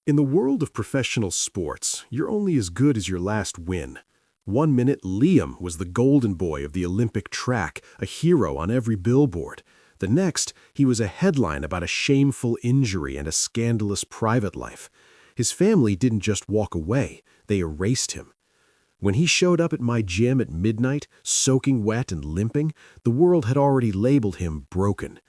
In the world of professional sports, you're only as good as your last win. One minute, Liam was the golden boy of the Olympic track, a hero on every billboard. The next, he was a headline about a shameful injury and a scandalous private life. His family didn't just walk away, they erased him. When he showed up at my gym at midnight, soaking wet and limping, the world had already labeled him broken.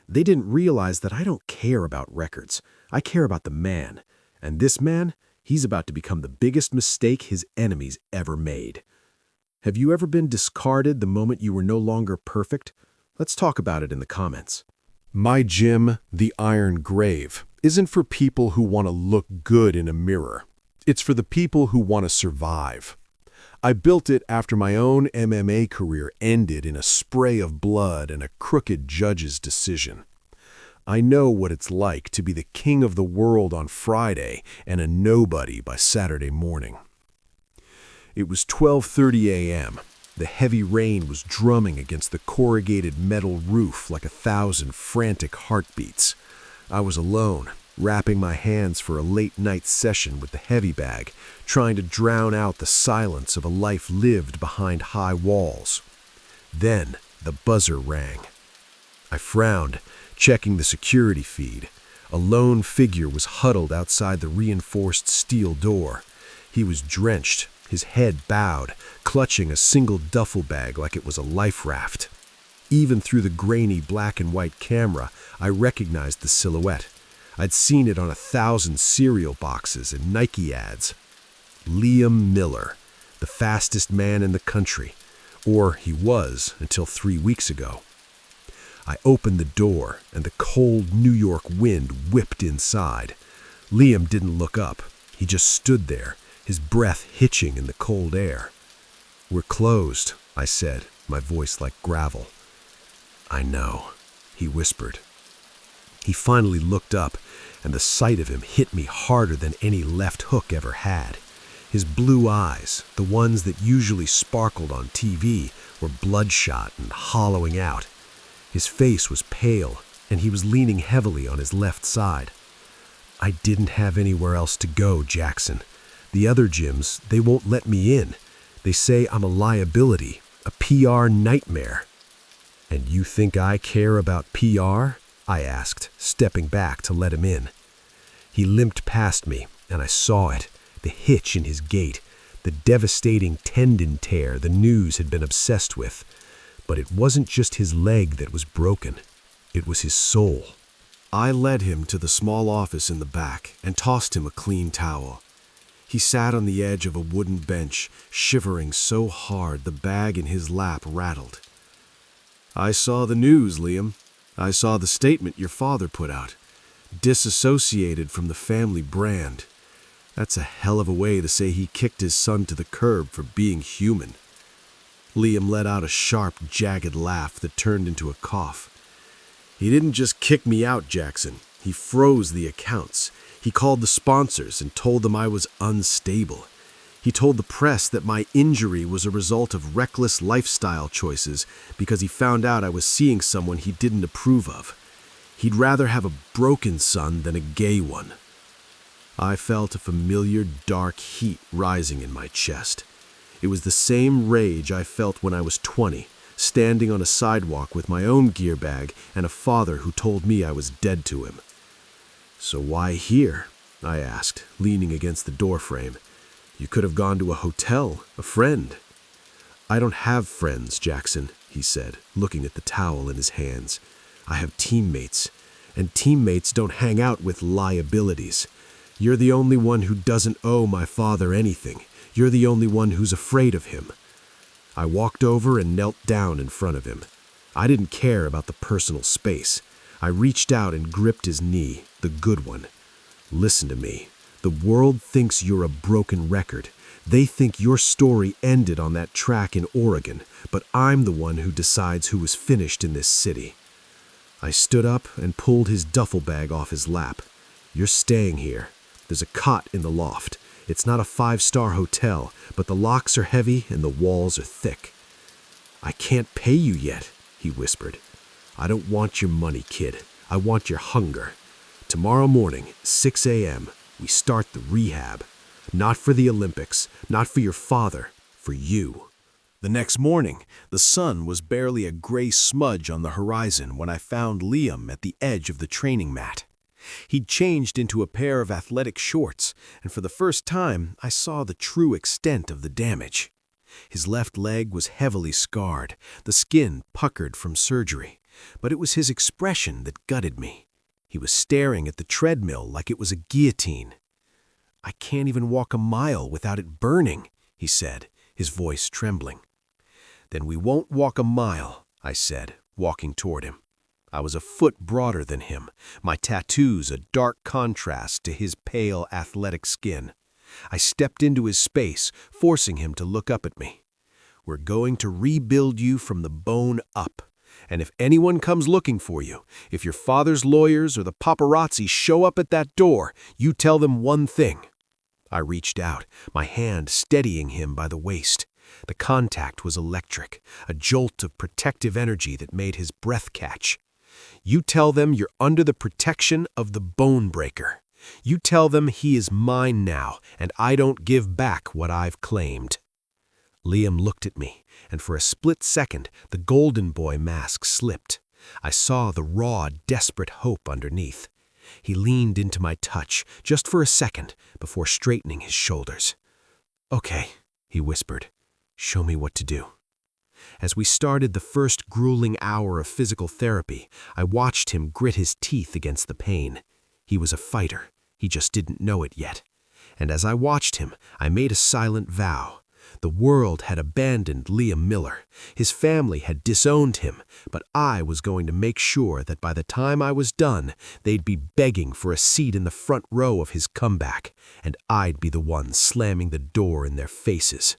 They didn't realize that I don't care about records. I care about the man. And this man, he's about to become the biggest mistake his enemies ever made. Have you ever been discarded the moment you were no longer perfect? Let's talk about it in the comments. My gym, the Iron Grave, isn't for people who want to look good in a mirror. It's for the people who want to survive. I built it after my own MMA career ended in a spray of blood and a crooked judge's decision. I know what it's like to be the king of the world on Friday and a nobody by Saturday morning. It was 12:30 a.m. The heavy rain was drumming against the corrugated metal roof like 1,000 frantic heartbeats. I was alone, wrapping my hands for a late-night session with the heavy bag, trying to drown out the silence of a life lived behind high walls. Then the buzzer rang. I frowned, checking the security feed. A lone figure was huddled outside the reinforced steel door. He was drenched, his head bowed, clutching a single duffel bag like it was a life raft. Even through the grainy black and white camera, I recognized the silhouette. I'd seen it on 1,000 cereal boxes and Nike ads. Liam Miller, the fastest man in the country. Or he was until 3 weeks ago. I opened the door, and the cold New York wind whipped inside. Liam didn't look up. He just stood there, his breath hitching in the cold air. "We're closed," I said, my voice like gravel. "I know," he whispered. He finally looked up, and the sight of him hit me harder than any left hook ever had. His blue eyes, the ones that usually sparkled on TV, were bloodshot and hollowing out. His face was pale, and he was leaning heavily on his left side. "I didn't have anywhere else to go, Jaxson. The other gyms, they won't let me in. They say I'm a liability, a PR nightmare." "And you think I care about PR?" I asked, stepping back to let him in. He limped past me, and I saw it, the hitch in his gait, the devastating tendon tear the news had been obsessed with. But it wasn't just his leg that was broken. It was his soul. I led him to the small office in the back and tossed him a clean towel. He sat on the edge of a wooden bench, shivering so hard the bag in his lap rattled. "I saw the news, Liam. I saw the statement your father put out. Disassociated from the family brand. That's a hell of a way to say he kicked his son to the curb for being human." Liam let out a sharp, jagged laugh that turned into a cough. "He didn't just kick me out, Jaxson. He froze the accounts. He called the sponsors and told them I was unstable. He told the press that my injury was a result of reckless lifestyle choices because he found out I was seeing someone he didn't approve of. He'd rather have a broken son than a gay one." I felt a familiar, dark heat rising in my chest. It was the same rage I felt when I was 20, standing on a sidewalk with my own gear bag and a father who told me I was dead to him. "So why here?" I asked, leaning against the doorframe. "You could have gone to a hotel, a friend." "I don't have friends, Jaxson," he said, looking at the towel in his hands. "I have teammates, and teammates don't hang out with liabilities. You're the only one who doesn't owe my father anything. You're the only one who's afraid of him." I walked over and knelt down in front of him. I didn't care about the personal space. I reached out and gripped his knee, the good one. "Listen to me. The world thinks you're a broken record. They think your story ended on that track in Oregon, but I'm the one who decides who was finished in this city." I stood up and pulled his duffel bag off his lap. "You're staying here. There's a cot in the loft. It's not a 5-star hotel, but the locks are heavy and the walls are thick." "I can't pay you yet," he whispered. "I don't want your money, kid. I want your hunger. Tomorrow morning, 6 a.m., We start the rehab. Not for the Olympics, not for your father, for you." The next morning, the sun was barely a gray smudge on the horizon when I found Liam at the edge of the training mat. He'd changed into a pair of athletic shorts, and for the first time, I saw the true extent of the damage. His left leg was heavily scarred, the skin puckered from surgery, but it was his expression that gutted me. He was staring at the treadmill like it was a guillotine. "I can't even walk a mile without it burning," he said, his voice trembling. "Then we won't walk a mile," I said, walking toward him. I was a foot broader than him, my tattoos a dark contrast to his pale, athletic skin. I stepped into his space, forcing him to look up at me. "We're going to rebuild you from the bone up. And if anyone comes looking for you, if your father's lawyers or the paparazzi show up at that door, you tell them one thing." I reached out, my hand steadying him by the waist. The contact was electric, a jolt of protective energy that made his breath catch. "You tell them you're under the protection of the bone breaker. You tell them he is mine now, and I don't give back what I've claimed." Liam looked at me, and for a split second, the golden boy mask slipped. I saw the raw, desperate hope underneath. He leaned into my touch, just for a second, before straightening his shoulders. "Okay," he whispered. "Show me what to do." As we started the first grueling hour of physical therapy, I watched him grit his teeth against the pain. He was a fighter. He just didn't know it yet. And as I watched him, I made a silent vow. The world had abandoned Liam Miller. His family had disowned him, but I was going to make sure that by the time I was done, they'd be begging for a seat in the front row of his comeback, and I'd be the one slamming the door in their faces.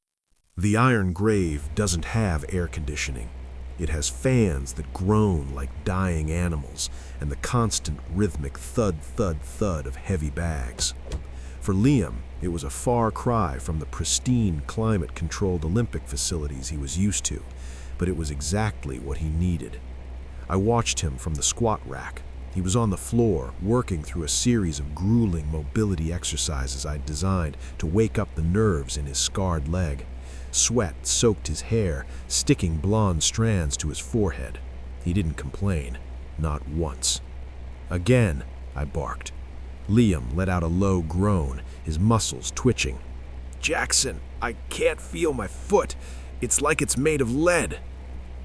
The iron grave doesn't have air conditioning. It has fans that groan like dying animals and the constant rhythmic thud, thud, thud of heavy bags. For Liam, it was a far cry from the pristine, climate-controlled Olympic facilities he was used to, but it was exactly what he needed. I watched him from the squat rack. He was on the floor, working through a series of grueling mobility exercises I'd designed to wake up the nerves in his scarred leg. Sweat soaked his hair, sticking blonde strands to his forehead. He didn't complain, not once. "Again," I barked. Liam let out a low groan, his muscles twitching. "Jaxson, I can't feel my foot. It's like it's made of lead."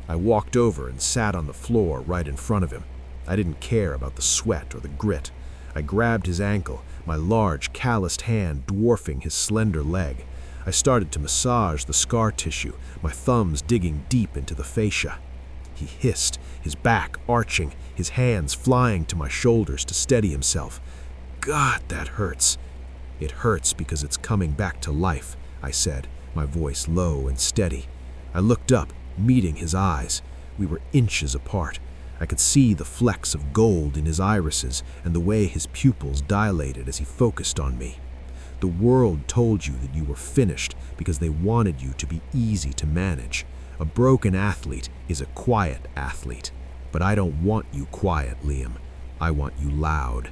I walked over and sat on the floor right in front of him. I didn't care about the sweat or the grit. I grabbed his ankle, my large, calloused hand dwarfing his slender leg. I started to massage the scar tissue, my thumbs digging deep into the fascia. He hissed, his back arching, his hands flying to my shoulders to steady himself. "God, that hurts." "It hurts because it's coming back to life," I said, my voice low and steady. I looked up, meeting his eyes. We were inches apart. I could see the flecks of gold in his irises and the way his pupils dilated as he focused on me. "The world told you that you were finished because they wanted you to be easy to manage. A broken athlete is a quiet athlete. But I don't want you quiet, Liam. I want you loud."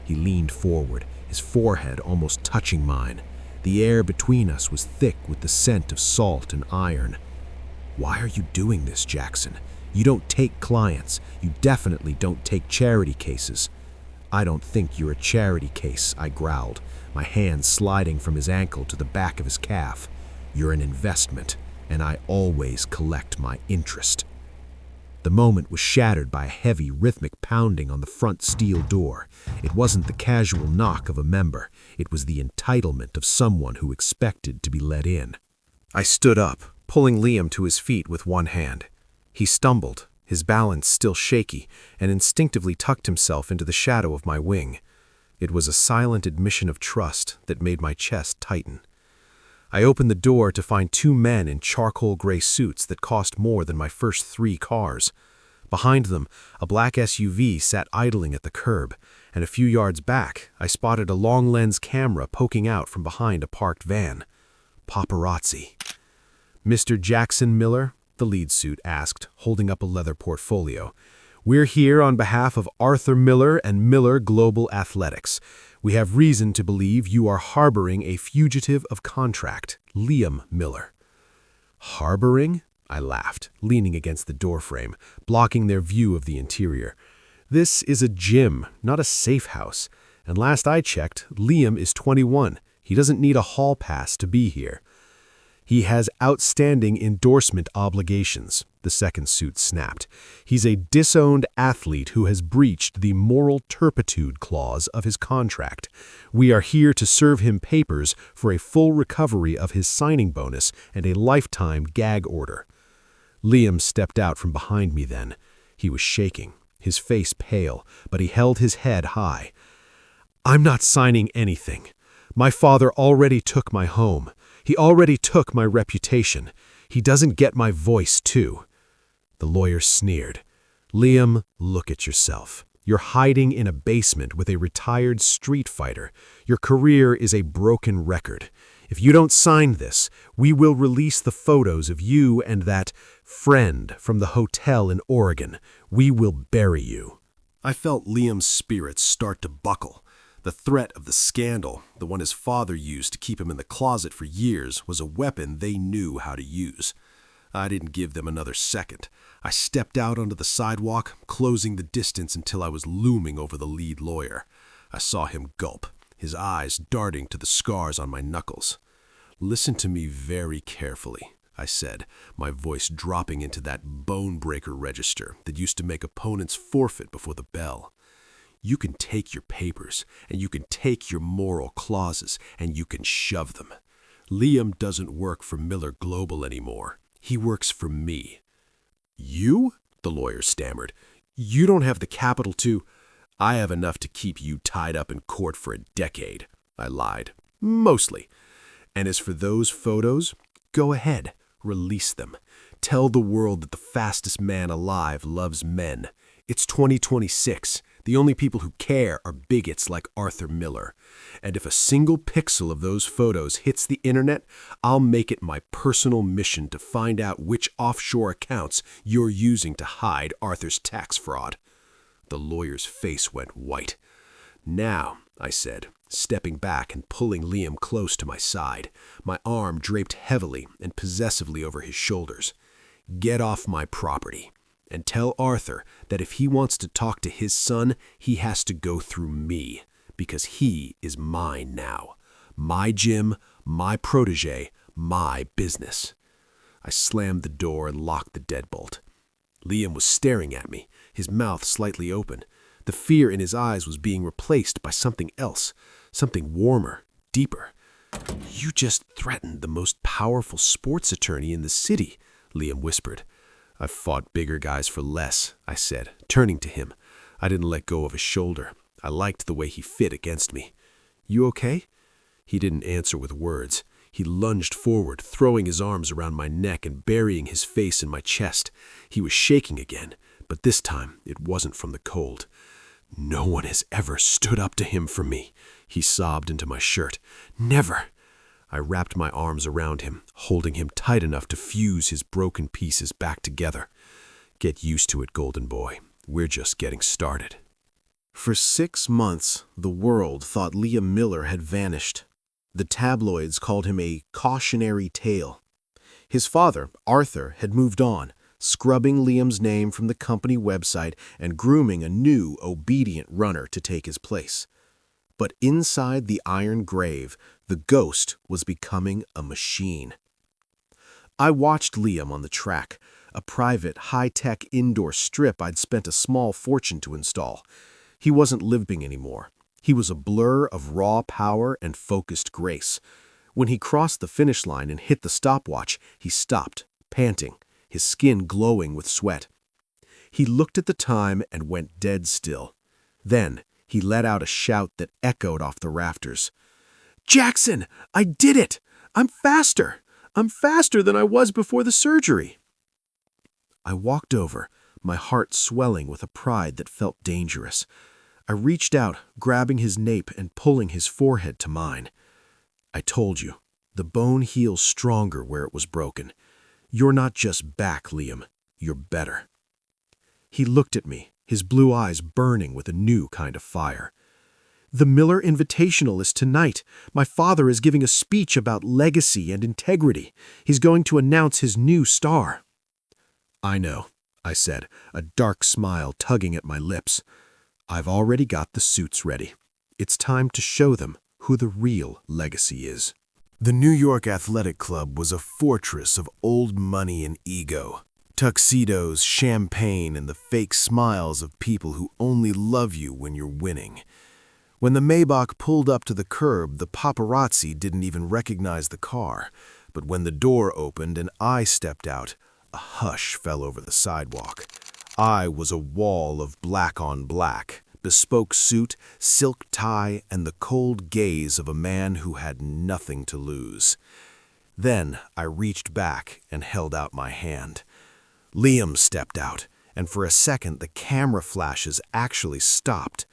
He leaned forward, his forehead almost touching mine. The air between us was thick with the scent of salt and iron. "Why are you doing this, Jaxson? You don't take clients. You definitely don't take charity cases." "I don't think you're a charity case," I growled, my hand sliding from his ankle to the back of his calf. "You're an investment, and I always collect my interest." The moment was shattered by a heavy, rhythmic pounding on the front steel door. It wasn't the casual knock of a member. It was the entitlement of someone who expected to be let in. I stood up, pulling Liam to his feet with one hand. He stumbled, his balance still shaky, and instinctively tucked himself into the shadow of my wing. It was a silent admission of trust that made my chest tighten. I opened the door to find two men in charcoal gray suits that cost more than my first 3 cars. Behind them, a black SUV sat idling at the curb, and a few yards back, I spotted a long-lens camera poking out from behind a parked van. Paparazzi. "Mr. Jaxson Miller?" the lead suit asked, holding up a leather portfolio. We're here on behalf of Arthur Miller and Miller Global Athletics. We have reason to believe you are harboring a fugitive of contract, Liam Miller." "Harboring?" I laughed, leaning against the doorframe, blocking their view of the interior. "This is a gym, not a safe house. And last I checked, Liam is 21. He doesn't need a hall pass to be here." "He has outstanding endorsement obligations," the second suit snapped. "He's a disowned athlete who has breached the moral turpitude clause of his contract. We are here to serve him papers for a full recovery of his signing bonus and a lifetime gag order." Liam stepped out from behind me then. He was shaking, his face pale, but he held his head high. "I'm not signing anything. My father already took my home. He already took my reputation. He doesn't get my voice, too." The lawyer sneered. "Liam, look at yourself. You're hiding in a basement with a retired street fighter. Your career is a broken record. If you don't sign this, we will release the photos of you and that friend from the hotel in Oregon. We will bury you." I felt Liam's spirits start to buckle. The threat of the scandal, the one his father used to keep him in the closet for years, was a weapon they knew how to use. I didn't give them another second. I stepped out onto the sidewalk, closing the distance until I was looming over the lead lawyer. I saw him gulp, his eyes darting to the scars on my knuckles. "Listen to me very carefully," I said, my voice dropping into that bone-breaker register that used to make opponents forfeit before the bell. "You can take your papers, and you can take your moral clauses, and you can shove them. Liam doesn't work for Miller Global anymore. He works for me." "You?" the lawyer stammered. "You don't have the capital to—" "I have enough to keep you tied up in court for a decade," I lied. "Mostly. And as for those photos, go ahead, release them. Tell the world that the fastest man alive loves men. It's 2026. The only people who care are bigots like Arthur Miller. And if a single pixel of those photos hits the internet, I'll make it my personal mission to find out which offshore accounts you're using to hide Arthur's tax fraud." The lawyer's face went white. "Now," I said, stepping back and pulling Liam close to my side, my arm draped heavily and possessively over his shoulders, "get off my property. And tell Arthur that if he wants to talk to his son, he has to go through me, because he is mine now. My gym, my protege, my business." I slammed the door and locked the deadbolt. Liam was staring at me, his mouth slightly open. The fear in his eyes was being replaced by something else, something warmer, deeper. "You just threatened the most powerful sports attorney in the city," Liam whispered. "I've fought bigger guys for less," I said, turning to him. I didn't let go of his shoulder. I liked the way he fit against me. "You okay?" He didn't answer with words. He lunged forward, throwing his arms around my neck and burying his face in my chest. He was shaking again, but this time it wasn't from the cold. "No one has ever stood up to him for me," he sobbed into my shirt. "Never." I wrapped my arms around him, holding him tight enough to fuse his broken pieces back together. "Get used to it, Golden Boy. We're just getting started." For 6 months, the world thought Liam Miller had vanished. The tabloids called him a cautionary tale. His father, Arthur, had moved on, scrubbing Liam's name from the company website and grooming a new, obedient runner to take his place. But inside the iron grave, the ghost was becoming a machine. I watched Liam on the track, a private, high-tech indoor strip I'd spent a small fortune to install. He wasn't living anymore. He was a blur of raw power and focused grace. When he crossed the finish line and hit the stopwatch, he stopped, panting, his skin glowing with sweat. He looked at the time and went dead still. Then he let out a shout that echoed off the rafters. "Jaxson, I did it! I'm faster! I'm faster than I was before the surgery!" I walked over, my heart swelling with a pride that felt dangerous. I reached out, grabbing his nape and pulling his forehead to mine. "I told you, the bone heals stronger where it was broken. You're not just back, Liam. You're better." He looked at me, his blue eyes burning with a new kind of fire. "The Miller Invitational is tonight. My father is giving a speech about legacy and integrity. He's going to announce his new star." "I know," I said, a dark smile tugging at my lips. "I've already got the suits ready. It's time to show them who the real legacy is." The New York Athletic Club was a fortress of old money and ego. Tuxedos, champagne, and the fake smiles of people who only love you when you're winning. When the Maybach pulled up to the curb, the paparazzi didn't even recognize the car. But when the door opened and I stepped out, a hush fell over the sidewalk. I was a wall of black on black, bespoke suit, silk tie, and the cold gaze of a man who had nothing to lose. Then I reached back and held out my hand. Liam stepped out, and for a second the camera flashes actually stopped.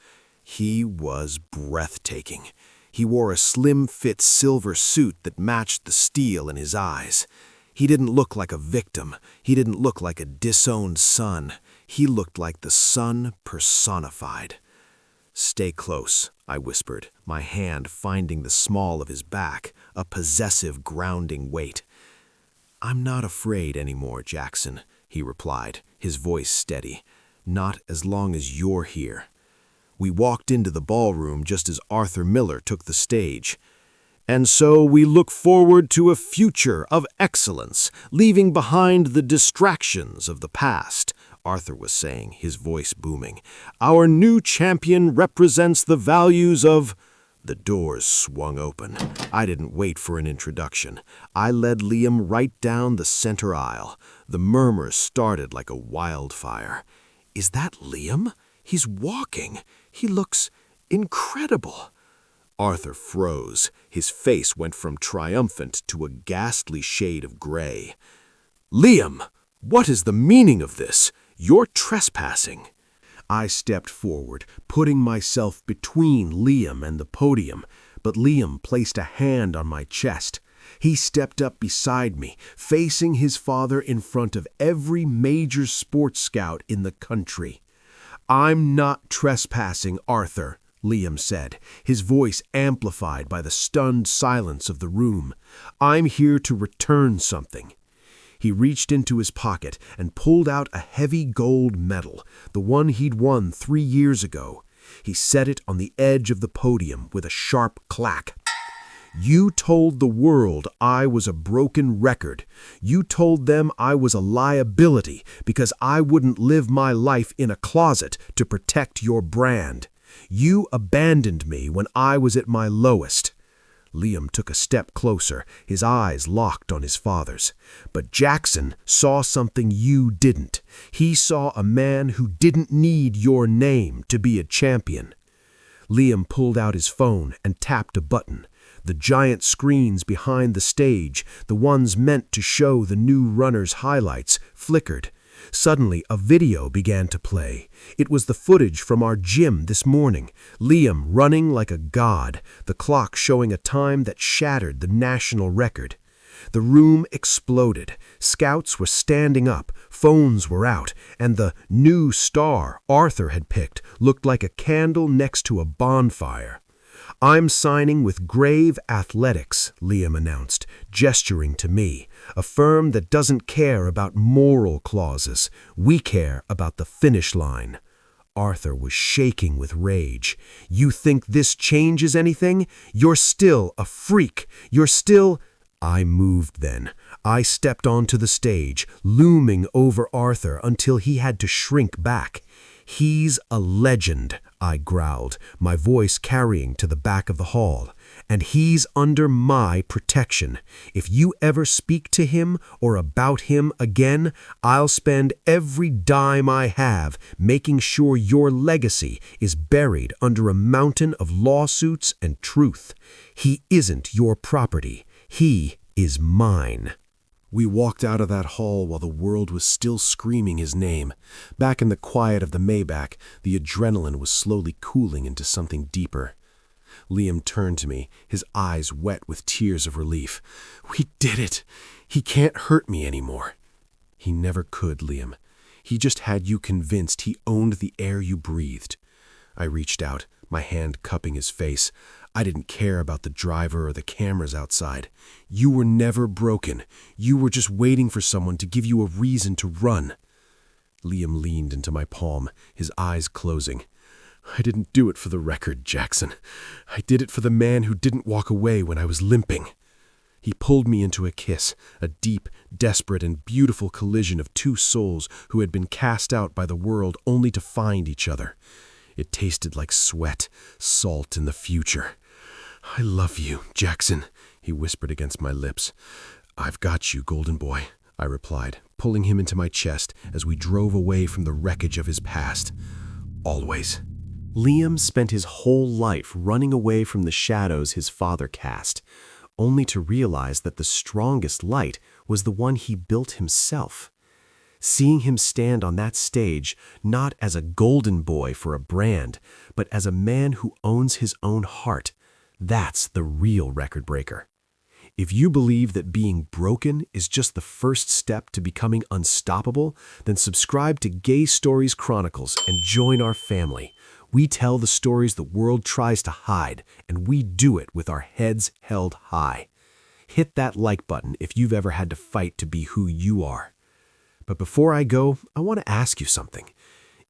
He was breathtaking. He wore a slim-fit silver suit that matched the steel in his eyes. He didn't look like a victim. He didn't look like a disowned son. He looked like the sun personified. "Stay close," I whispered, my hand finding the small of his back, a possessive grounding weight. "I'm not afraid anymore, Jaxson," he replied, his voice steady. "Not as long as you're here." We walked into the ballroom just as Arthur Miller took the stage. "And so we look forward to a future of excellence, leaving behind the distractions of the past," Arthur was saying, his voice booming. "Our new champion represents the values of—" The doors swung open. I didn't wait for an introduction. I led Liam right down the center aisle. The murmurs started like a wildfire. "Is that Liam? He's walking. He looks incredible." Arthur froze. His face went from triumphant to a ghastly shade of gray. "Liam, what is the meaning of this? You're trespassing." I stepped forward, putting myself between Liam and the podium, but Liam placed a hand on my chest. He stepped up beside me, facing his father in front of every major sports scout in the country. "I'm not trespassing, Arthur," Liam said, his voice amplified by the stunned silence of the room. "I'm here to return something." He reached into his pocket and pulled out a heavy gold medal, the one he'd won 3 years ago. He set it on the edge of the podium with a sharp clack. "You told the world I was a broken record. You told them I was a liability because I wouldn't live my life in a closet to protect your brand. You abandoned me when I was at my lowest." Liam took a step closer, his eyes locked on his father's. "But Jaxson saw something you didn't. He saw a man who didn't need your name to be a champion." Liam pulled out his phone and tapped a button. The giant screens behind the stage, the ones meant to show the new runner's highlights, flickered. Suddenly, a video began to play. It was the footage from our gym this morning. Liam running like a god, the clock showing a time that shattered the national record. The room exploded. Scouts were standing up, phones were out, and the new star Arthur had picked looked like a candle next to a bonfire. "I'm signing with Grave Athletics," Liam announced, gesturing to me, "a firm that doesn't care about moral clauses. We care about the finish line." Arthur was shaking with rage. "You think this changes anything? You're still a freak. You're still—" I moved then. I stepped onto the stage, looming over Arthur until he had to shrink back. "He's a legend," I growled, my voice carrying to the back of the hall. "And he's under my protection. If you ever speak to him or about him again, I'll spend every dime I have making sure your legacy is buried under a mountain of lawsuits and truth. He isn't your property. He is mine." We walked out of that hall while the world was still screaming his name. Back in the quiet of the Maybach, the adrenaline was slowly cooling into something deeper. Liam turned to me, his eyes wet with tears of relief. "We did it! He can't hurt me anymore." He never could, Liam. He just had you convinced he owned the air you breathed. I reached out, my hand cupping his face. I didn't care about the driver or the cameras outside. You were never broken. You were just waiting for someone to give you a reason to run. Liam leaned into my palm, his eyes closing. I didn't do it for the record, Jaxson. I did it for the man who didn't walk away when I was limping. He pulled me into a kiss, a deep, desperate, and beautiful collision of two souls who had been cast out by the world only to find each other. It tasted like sweat, salt in the future. I love you, Jaxson, he whispered against my lips. I've got you, golden boy, I replied, pulling him into my chest as we drove away from the wreckage of his past. Always. Liam spent his whole life running away from the shadows his father cast, only to realize that the strongest light was the one he built himself. Seeing him stand on that stage, not as a golden boy for a brand, but as a man who owns his own heart, that's the real record breaker. If you believe that being broken is just the first step to becoming unstoppable, then subscribe to Gay Stories Chronicles and join our family. We tell the stories the world tries to hide, and we do it with our heads held high. Hit that like button if you've ever had to fight to be who you are. But before I go, I want to ask you something.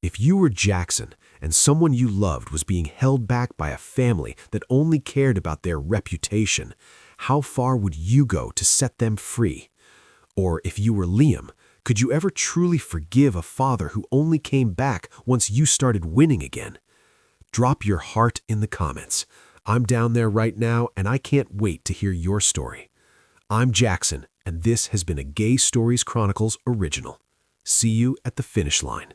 If you were Jaxson and someone you loved was being held back by a family that only cared about their reputation, how far would you go to set them free? Or if you were Liam, could you ever truly forgive a father who only came back once you started winning again? Drop your heart in the comments. I'm down there right now, and I can't wait to hear your story. I'm Jaxson, and this has been a Gay Stories Chronicles original. See you at the finish line.